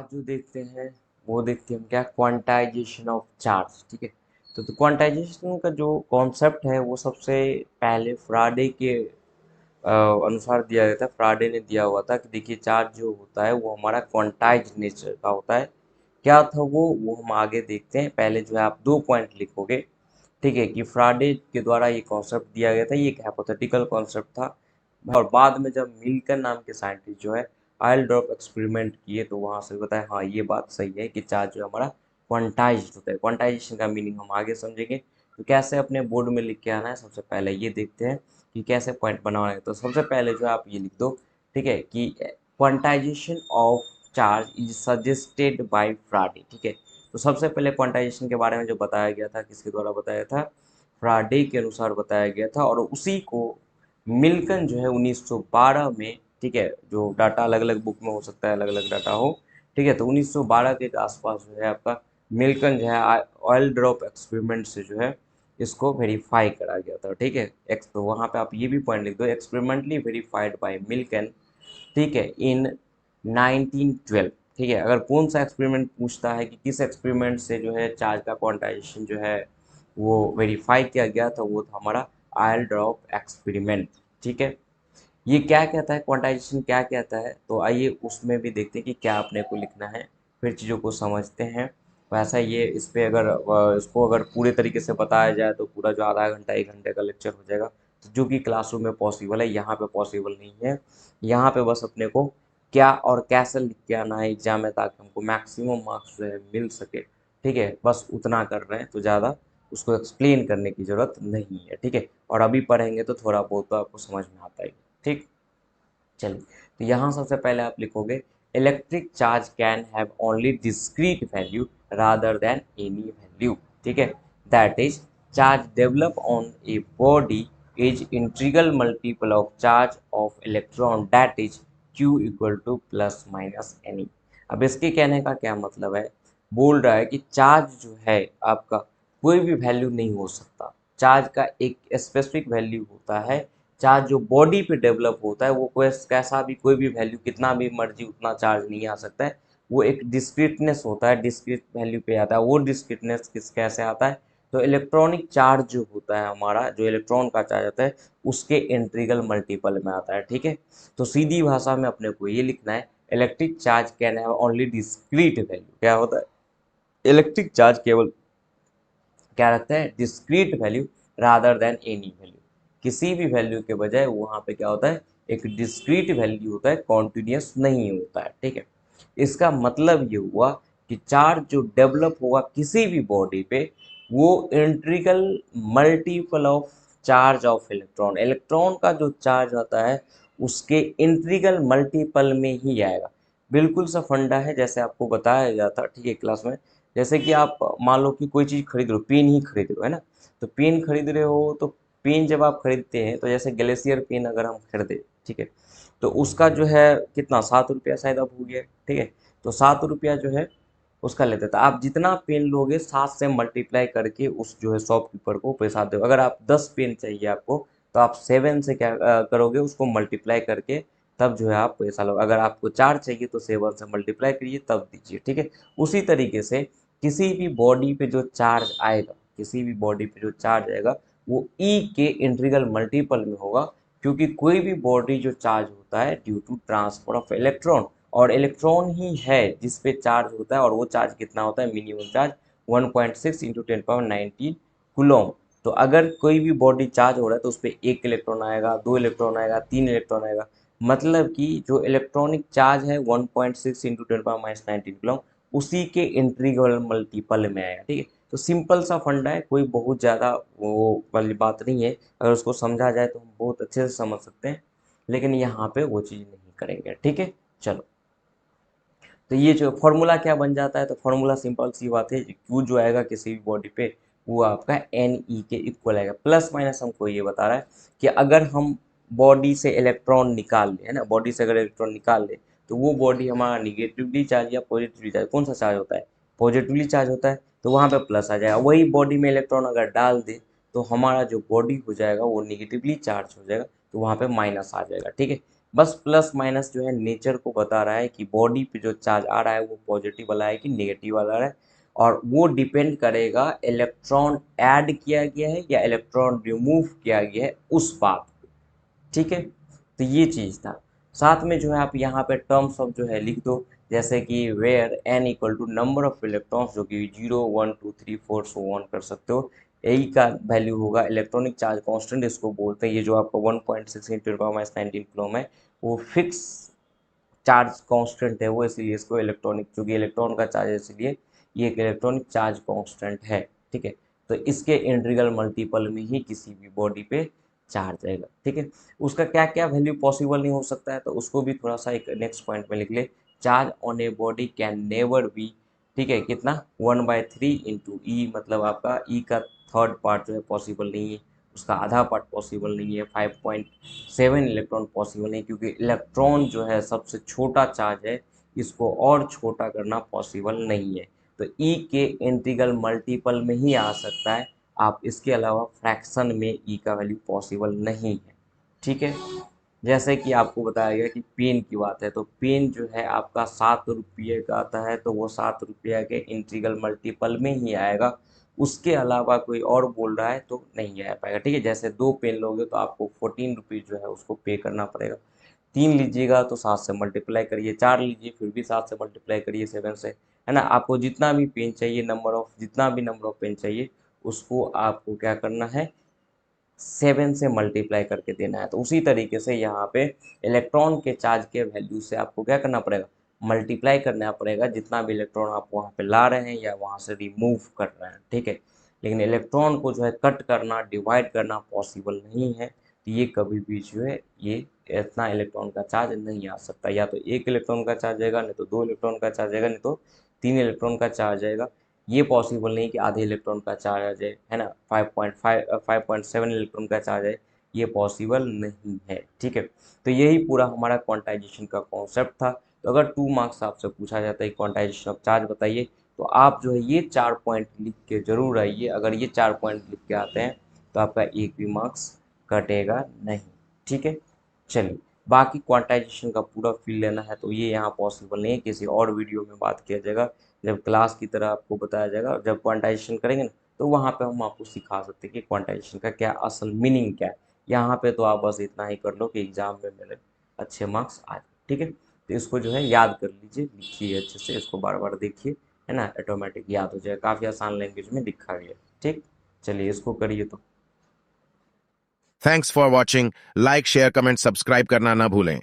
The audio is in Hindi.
आज जो देखते हैं वो देखते हैं क्या, क्वांटाइजेशन ऑफ चार्ज। ठीक है, तो क्वांटाइजेशन का जो कॉन्सेप्ट है वो सबसे पहले फ्राडे के अनुसार दिया गया था। फ्राडे ने दिया हुआ था कि देखिए चार्ज जो होता है वो हमारा क्वांटाइज नेचर का होता है। क्या था वो हम आगे देखते हैं। पहले जो है आप 2 पॉइंट लिखोगे। ठीक है, कि फ्राडे के द्वारा ये कॉन्सेप्ट दिया गया था, ये एक हाइपोथेटिकल कॉन्सेप्ट था। और बाद में जब मिल्टन नाम के साइंटिस्ट जो है ऑयल ड्रॉप एक्सपेरिमेंट किए तो वहां से बताया हाँ ये बात सही है कि चार्ज जो हमारा क्वांटाइज होता है। क्वांटाइजेशन का मीनिंग हम आगे समझेंगे। तो कैसे अपने बोर्ड में लिख के आना है, सबसे पहले ये देखते हैं कि कैसे पॉइंट बनाना है। तो सबसे पहले जो है आप ये लिख दो, ठीक है, कि quantization of charge is suggested by फ्राडे। ठीक है, तो सबसे पहले क्वांटाइजेशन के बारे में जो बताया गया था, किसके द्वारा बताया था? फ्राडे के अनुसार बताया गया था। और उसी को मिल्टन जो है 1912 में, ठीक है, जो डाटा अलग अलग बुक में हो सकता है, अलग अलग डाटा हो, ठीक है, तो 1912 के आसपास जो है आपका मिल्टन जो है ऑयल ड्रॉप एक्सपेरिमेंट से जो है इसको वेरीफाई करा गया था। ठीक है, एक्स तो वहाँ पे आप ये भी पॉइंट लिख दो, एक्सपेरिमेंटली वेरीफाइड बाय मिल्टन। ठीक है, इन 1912। ठीक है, अगर कौन सा एक्सपेरिमेंट पूछता है कि किस एक्सपेरिमेंट से जो है चार्ज का क्वांटाइजेशन जो है वो वेरीफाई किया गया, तो वो था हमारा आयल ड्रॉप एक्सपेरिमेंट। ठीक है, ये क्या कहता है, क्वांटाइजेशन क्या कहता है, तो आइए उसमें भी देखते हैं कि क्या अपने को लिखना है, फिर चीज़ों को समझते हैं। वैसा ये इस पे अगर इसको अगर पूरे तरीके से बताया जाए तो पूरा जो आधा घंटा 1 घंटे का लेक्चर हो जाएगा, तो जो कि क्लासरूम में पॉसिबल है, यहाँ पे पॉसिबल नहीं है। यहाँ पे बस अपने को क्या और कैसे लिख के आना है एग्जाम में, ताकि हमको मैक्सिमम मार्क्स जो है मिल सके। ठीक है, बस उतना कर रहे हैं, तो ज़्यादा उसको एक्सप्लेन करने की ज़रूरत नहीं है। ठीक है, और अभी पढ़ेंगे तो थोड़ा बहुत तो आपको समझ में आता है। ठीक, चलिए, तो यहाँ सबसे पहले आप लिखोगे electric charge can have only discrete value rather than any value. ठीक है, that is charge develop on a body is integral multiple of charge of electron that is Q equal two plus minus any. अब इसके कहने का क्या मतलब है, बोल रहा है कि चार्ज जो है आपका कोई भी वैल्यू नहीं हो सकता। चार्ज का एक स्पेसिफिक वैल्यू होता है। चार्ज जो बॉडी पे डेवलप होता है वो कोई कैसा भी, कोई भी वैल्यू कितना भी मर्जी उतना चार्ज नहीं आ सकता है। वो एक डिस्क्रीटनेस होता है, डिस्क्रीट वैल्यू पे आता है। वो डिस्क्रीटनेस किस कैसे आता है, तो इलेक्ट्रॉनिक चार्ज जो होता है हमारा, जो इलेक्ट्रॉन का चार्ज होता है उसके इंटीग्रल मल्टीपल में आता है। ठीक है, तो सीधी भाषा में अपने को ये लिखना है electric charge can have only discrete value. क्या होता है, इलेक्ट्रिक चार्ज केवल क्या रखता है, discrete value rather than any value. किसी भी वैल्यू के बजाय वहाँ पे क्या होता है, एक डिस्क्रीट वैल्यू होता है, कॉन्टिन्यूस नहीं होता है। ठीक है, इसका मतलब ये हुआ कि चार्ज जो डेवलप होगा किसी भी बॉडी पे, वो integral multiple of charge of electron, electron का जो चार्ज आता है उसके इंट्रीगल मल्टीपल में ही आएगा। बिल्कुल सा फंडा है जैसे आपको बताया जाता, ठीक है, क्लास में। जैसे कि आप मान लो कि कोई चीज़ खरीद रहे हो, पेन ही खरीद रहे हो, है ना। तो पेन खरीद रहे हो, तो पेन जब आप खरीदते हैं, तो जैसे ग्लेशियर पेन अगर हम खरीदे, ठीक है, तो उसका जो है कितना, 7 रुपया शायद अब हो गया। ठीक है, तो 7 रुपया जो है उसका लेते थे। आप जितना पेन लोगे 7 से मल्टीप्लाई करके उस जो है शॉपकीपर को पैसा दो। अगर आप 10 पेन चाहिए आपको, तो आप 7 से क्या करोगे, उसको मल्टीप्लाई करके तब जो है आप पैसा लो। अगर आपको 4 चाहिए तो 7 से मल्टीप्लाई करिए तब दीजिए। ठीक है, उसी तरीके से किसी भी बॉडी पे जो चार्ज आएगा, किसी भी बॉडी पे जो चार्ज आएगा वो ई के इंटीग्रल मल्टीपल में होगा। क्योंकि कोई भी बॉडी जो चार्ज होता है due to transfer of electron, और इलेक्ट्रॉन ही है जिस पे चार्ज होता है, और वो चार्ज कितना होता है, minimum charge 1.6 into 10 power 19 coulomb. तो अगर कोई भी बॉडी चार्ज हो रहा है तो उस पर 1 इलेक्ट्रॉन आएगा, 2 इलेक्ट्रॉन आएगा, 3 इलेक्ट्रॉन आएगा। मतलब कि जो इलेक्ट्रॉनिक चार्ज है 1.6 इंटू 10 पावर 19 कूलम, उसी के इंटीग्रल मल्टीपल में आएगा। ठीक है, तो सिंपल सा फंडा है, कोई बहुत ज़्यादा वो वाली बात नहीं है। अगर उसको समझा जाए तो हम बहुत अच्छे से समझ सकते हैं, लेकिन यहाँ पे वो चीज़ नहीं करेंगे। ठीक है, चलो, तो ये जो फॉर्मूला क्या बन जाता है, तो फॉर्मूला सिंपल सी बात है, क्यू जो आएगा किसी भी बॉडी पे वो आपका एन ई के इक्वल आएगा। प्लस माइनस हमको ये बता रहा है कि अगर हम बॉडी से इलेक्ट्रॉन निकाल ले, है ना, बॉडी से अगर इलेक्ट्रॉन निकाल ले, तो वो बॉडी हमारा निगेटिवली चार्ज या पॉजिटिवली चार्ज, कौन सा चार्ज होता है, पॉजिटिवली चार्ज होता है, तो वहाँ पे प्लस आ जाएगा। वही बॉडी में इलेक्ट्रॉन अगर डाल दे तो हमारा जो बॉडी हो जाएगा वो निगेटिवली चार्ज हो जाएगा, तो वहाँ पे माइनस आ जाएगा। ठीक है, बस प्लस माइनस जो है नेचर को बता रहा है कि बॉडी पे जो चार्ज आ रहा है वो पॉजिटिव वाला है कि नेगेटिव वाला है, और वो डिपेंड करेगा इलेक्ट्रॉन ऐड किया गया है या इलेक्ट्रॉन रिमूव किया गया है उस बात पे। ठीक है, तो ये चीज़ था। साथ में जो है आप यहाँ पे टर्म्स ऑफ जो है लिख दो, जैसे कि where n equal to number of electrons, जो कि 0 1 2 3 4 सो ऑन कर सकते हो। यही का वैल्यू होगा इलेक्ट्रॉनिक चार्ज कांस्टेंट, इसको बोलते हैं। ये जो आपका 1.6 × 10⁻19 कूलम है, वो फिक्स चार्ज कांस्टेंट है वो, इसीलिए इसको इलेक्ट्रॉनिक, क्योंकि इलेक्ट्रॉन का चार्ज है इसलिए ये एक इलेक्ट्रॉनिक चार्ज कांस्टेंट है। ठीक है, तो इसके इंटीग्रल मल्टीपल में ही किसी भी बॉडी पे चार्ज आएगा। ठीक है, उसका क्या क्या वैल्यू पॉसिबल नहीं हो सकता है, तो उसको भी थोड़ा सा एक नेक्स्ट पॉइंट में लिख ले। Charge on a body can never be, ठीक है, कितना 1/3 × E, मतलब आपका ई का थर्ड पार्ट जो है पॉसिबल नहीं है, उसका आधा पार्ट पॉसिबल नहीं है, 5.7 इलेक्ट्रॉन पॉसिबल नहीं, क्योंकि इलेक्ट्रॉन जो है सबसे छोटा चार्ज है, इसको और छोटा करना पॉसिबल नहीं है। तो ई के इंटीग्रल मल्टीपल में ही आ सकता है, आप इसके अलावा फ्रैक्शन में ई का वैल्यू पॉसिबल नहीं है। ठीक है, जैसे कि आपको बताया गया कि पेन की बात है, तो पेन जो है आपका 7 रुपये का आता है, तो वो 7 रुपये के इंटीग्रल मल्टीपल में ही आएगा, उसके अलावा कोई और बोल रहा है तो नहीं आ पाएगा। ठीक है, जैसे 2 पेन लोगे तो आपको 14 रुपीज़ जो है उसको पे करना पड़ेगा। 3 लीजिएगा तो 7 से मल्टीप्लाई करिए, 4 लीजिए फिर भी 7 से मल्टीप्लाई करिए, 7 से, है ना। आपको जितना भी पेन चाहिए, जितना भी नंबर ऑफ पेन चाहिए, उसको आपको क्या करना है, 7 से मल्टीप्लाई करके देना है। तो उसी तरीके से यहाँ पे इलेक्ट्रॉन के चार्ज के वैल्यू से आपको क्या करना पड़ेगा, मल्टीप्लाई करना पड़ेगा, जितना भी इलेक्ट्रॉन आप वहाँ पे ला रहे हैं या वहाँ से रिमूव कर रहे हैं। ठीक है, लेकिन इलेक्ट्रॉन को जो है कट करना, डिवाइड करना पॉसिबल नहीं है, तो ये कभी भी जो है ये इतना इलेक्ट्रॉन का चार्ज नहीं आ सकता। या तो एक इलेक्ट्रॉन का चार्ज आएगा, नहीं तो 2 इलेक्ट्रॉन का चार्ज आएगा, नहीं तो 3 इलेक्ट्रॉन का चार्ज आएगा। ये पॉसिबल नहीं कि आधे इलेक्ट्रॉन का चार्ज आ जाए, है ना, 5.7 इलेक्ट्रॉन का चार्ज है, ये पॉसिबल नहीं है। ठीक है, तो यही पूरा हमारा क्वांटाइजेशन का कॉन्सेप्ट था। तो अगर 2 मार्क्स आपसे पूछा जाता है क्वांटाइजेशन ऑफ चार्ज बताइए, तो आप जो है ये 4 पॉइंट लिख के जरूर आइए। अगर ये 4 पॉइंट लिख के आते हैं तो आपका एक भी मार्क्स कटेगा नहीं। ठीक है, चलिए, बाकी क्वांटाइजेशन का पूरा फील लेना है तो ये यहाँ पॉसिबल नहीं है, किसी और वीडियो में बात किया जाएगा, जब क्लास की तरह आपको बताया जाएगा। जब क्वांटाइजेशन करेंगे ना, तो वहाँ पे हम आपको सिखा सकते हैं कि क्वांटाइजेशन का क्या असल मीनिंग क्या है। यहाँ पे तो आप बस इतना ही कर लो कि एग्जाम में मेरे अच्छे मार्क्स आ जाए। ठीक है, तो इसको जो है याद कर लीजिए, लिखिए अच्छे से, इसको बार बार देखिए, है ना, ऑटोमेटिक याद हो जाएगा, काफ़ी आसान लैंग्वेज में लिखा गया है। ठीक, चलिए इसको करिए तो। Thanks for watching. Like share comment subscribe करना ना भूलें।